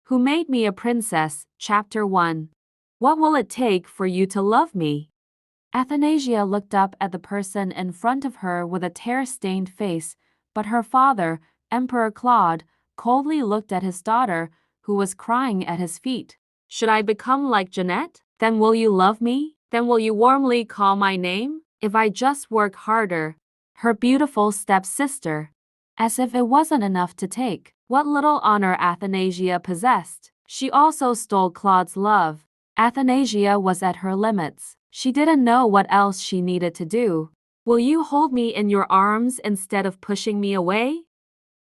Who Made Me a Princess, Chapter 1. What will it take for you to love me? Athanasia looked up at the person in front of her with a tear-stained face, but her father, Emperor Claude, coldly looked at his daughter, who was crying at his feet. Should I become like Jeanette? Then will you love me? Then will you warmly call my name? If I just work harder. Her beautiful stepsister. As if it wasn't enough to take what little honor Athanasia possessed, she also stole Claude's love. Athanasia was at her limits. She didn't know what else she needed to do. Will you hold me in your arms instead of pushing me away?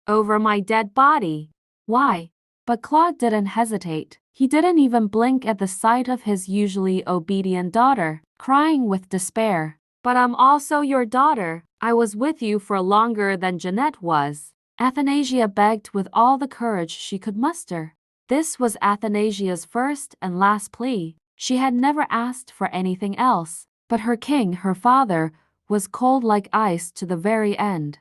Over my dead body. Why? But Claude didn't hesitate. He didn't even blink at the sight of his usually obedient daughter, crying with despair. But I'm also your daughter. I was with you for longer than Jeanette was. Athanasia begged with all the courage she could muster. This was Athanasia's first and last plea. She had never asked for anything else, but her king, her father, was cold like ice to the very end.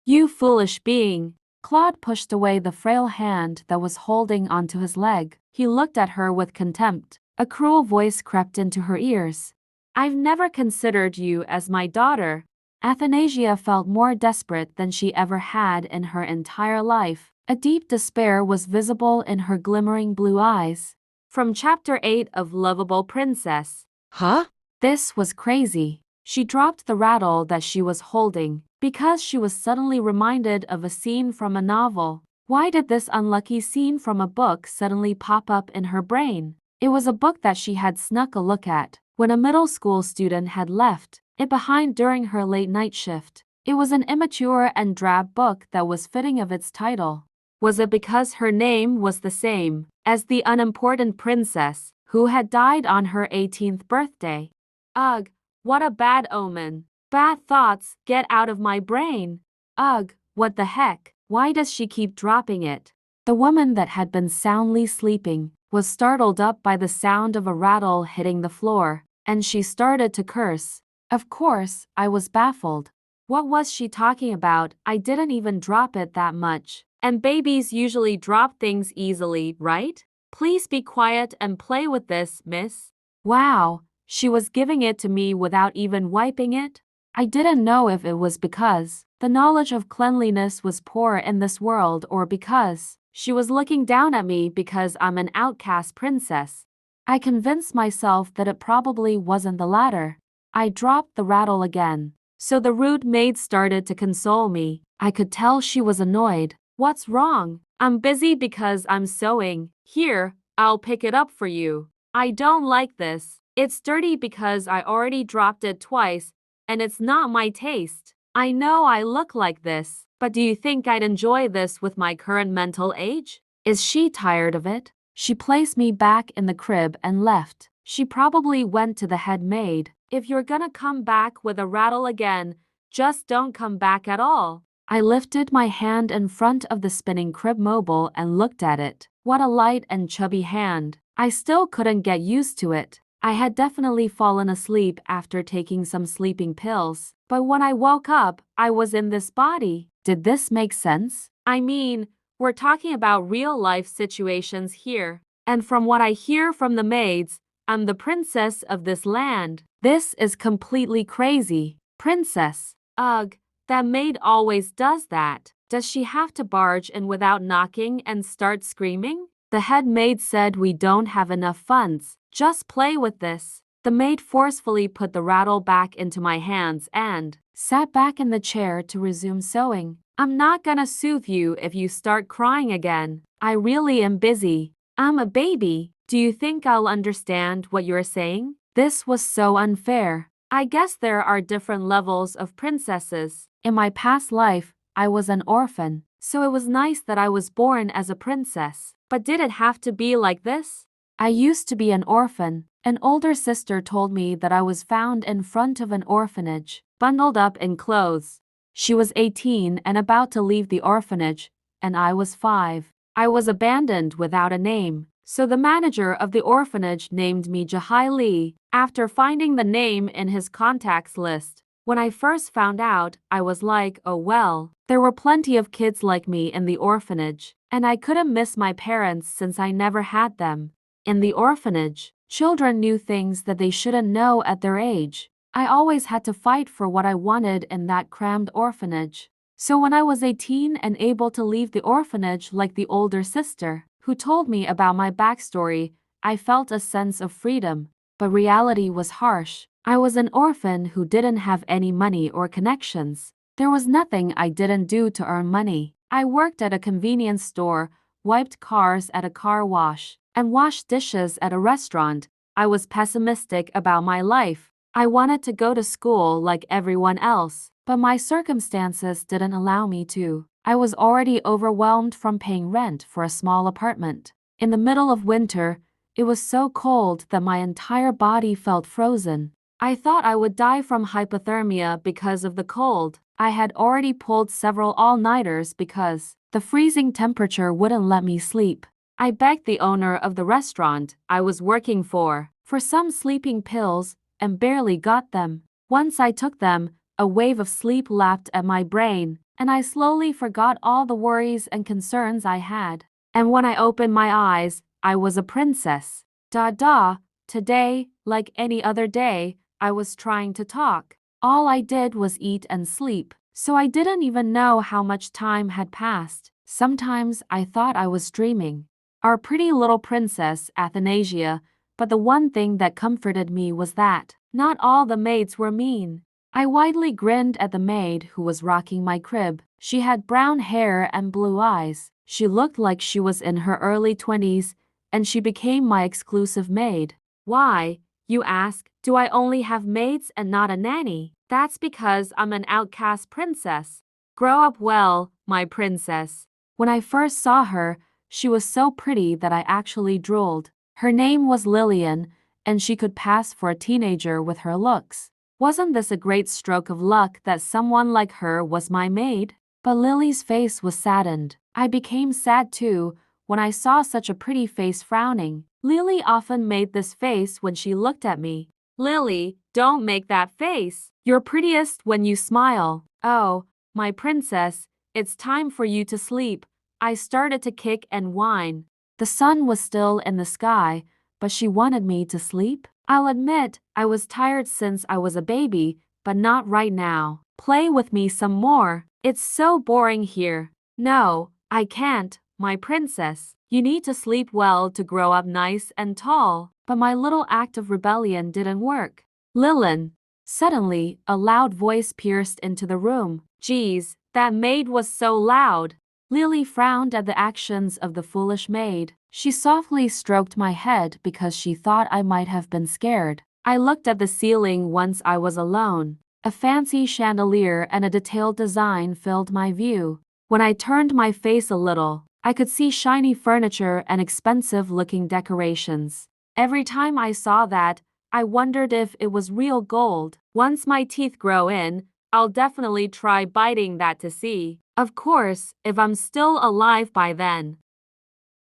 You foolish being! Claude pushed away the frail hand that was holding onto his leg. He looked at her with contempt. A cruel voice crept into her ears. I've never considered you as my daughter. Athanasia felt more desperate than she ever had in her entire life. A deep despair was visible in her glimmering blue eyes. From Chapter 8 of Lovable Princess. Huh? This was crazy. She dropped the rattle that she was holding, because she was suddenly reminded of a scene from a novel. Why did this unlucky scene from a book suddenly pop up in her brain? It was a book that she had snuck a look at when a middle school student had left it behind during her late night shift. It was an immature and drab book that was fitting of its title. Was it because her name was the same as the unimportant princess who had died on her 18th birthday? Ugh, what a bad omen. Bad thoughts, get out of my brain. Ugh, what the heck? Why does she keep dropping it? The woman that had been soundly sleeping was startled up by the sound of a rattle hitting the floor, and she started to curse. Of course, I was baffled. What was she talking about? I didn't even drop it that much. And babies usually drop things easily, right? Please be quiet and play with this, miss. Wow, she was giving it to me without even wiping it? I didn't know if it was because the knowledge of cleanliness was poor in this world or because she was looking down at me because I'm an outcast princess. I convinced myself that it probably wasn't the latter. I dropped the rattle again. So the rude maid started to console me. I could tell she was annoyed. What's wrong? I'm busy because I'm sewing. Here, I'll pick it up for you. I don't like this. It's dirty because I already dropped it twice, and it's not my taste. I know I look like this, but do you think I'd enjoy this with my current mental age? Is she tired of it? She placed me back in the crib and left. She probably went to the head maid. If you're gonna come back with a rattle again, just don't come back at all. I lifted my hand in front of the spinning crib mobile and looked at it. What a light and chubby hand. I still couldn't get used to it. I had definitely fallen asleep after taking some sleeping pills, but when I woke up, I was in this body. Did this make sense? I mean, we're talking about real-life situations here, and from what I hear from the maids, I'm the princess of this land. This is completely crazy. Princess. Ugh, that maid always does that. Does she have to barge in without knocking and start screaming? The head maid said we don't have enough funds. Just play with this. The maid forcefully put the rattle back into my hands and sat back in the chair to resume sewing. I'm not gonna soothe you if you start crying again. I really am busy. I'm a baby. Do you think I'll understand what you're saying? This was so unfair. I guess there are different levels of princesses. In my past life, I was an orphan, so it was nice that I was born as a princess. But did it have to be like this? I used to be an orphan. An older sister told me that I was found in front of an orphanage, bundled up in clothes. She was 18 and about to leave the orphanage, and I was 5. I was abandoned without a name. So the manager of the orphanage named me Jahai Li after finding the name in his contacts list. When I first found out, I was like, oh well, there were plenty of kids like me in the orphanage. and I couldn't miss my parents since I never had them. In the orphanage, children knew things that they shouldn't know at their age. I always had to fight for what I wanted in that crammed orphanage. So when I was 18 and able to leave the orphanage like the older sister, who told me about my backstory, I felt a sense of freedom. But reality was harsh. I was an orphan who didn't have any money or connections. There was nothing I didn't do to earn money. I worked at a convenience store, wiped cars at a car wash, and washed dishes at a restaurant. I was pessimistic about my life. I wanted to go to school like everyone else, but my circumstances didn't allow me to. I was already overwhelmed from paying rent for a small apartment. In the middle of winter, it was so cold that my entire body felt frozen. I thought I would die from hypothermia because of the cold. I had already pulled several all-nighters because the freezing temperature wouldn't let me sleep. I begged the owner of the restaurant I was working for some sleeping pills and barely got them. Once I took them, a wave of sleep lapped at my brain, and I slowly forgot all the worries and concerns I had. And when I opened my eyes, I was a princess. Today, like any other day, I was trying to talk. All I did was eat and sleep, so I didn't even know how much time had passed. Sometimes I thought I was dreaming. Our pretty little princess, Athanasia, but the one thing that comforted me was that not all the maids were mean. I widely grinned at the maid who was rocking my crib. She had brown hair and blue eyes. She looked like she was in her early 20s, and she became my exclusive maid. Why, you ask, do I only have maids and not a nanny? That's because I'm an outcast princess. Grow up well, my princess. When I first saw her, she was so pretty that I actually drooled. Her name was Lillian, and she could pass for a teenager with her looks. Wasn't this a great stroke of luck that someone like her was my maid? But Lily's face was saddened. I became sad too when I saw such a pretty face frowning. Lily often made this face when she looked at me. Lily, don't make that face. You're prettiest when you smile. Oh, my princess, it's time for you to sleep. I started to kick and whine. The sun was still in the sky, but she wanted me to sleep. I'll admit, I was tired since I was a baby, but not right now. Play with me some more. It's so boring here. No, I can't, my princess. You need to sleep well to grow up nice and tall. But my little act of rebellion didn't work. Lillian. Suddenly, a loud voice pierced into the room. Geez, that maid was so loud. Lily frowned at the actions of the foolish maid. She softly stroked my head because she thought I might have been scared. I looked at the ceiling once I was alone. A fancy chandelier and a detailed design filled my view. When I turned my face a little, I could see shiny furniture and expensive-looking decorations. Every time I saw that, I wondered if it was real gold. Once my teeth grow in, I'll definitely try biting that to see. Of course, if I'm still alive by then.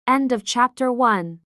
End of chapter 1.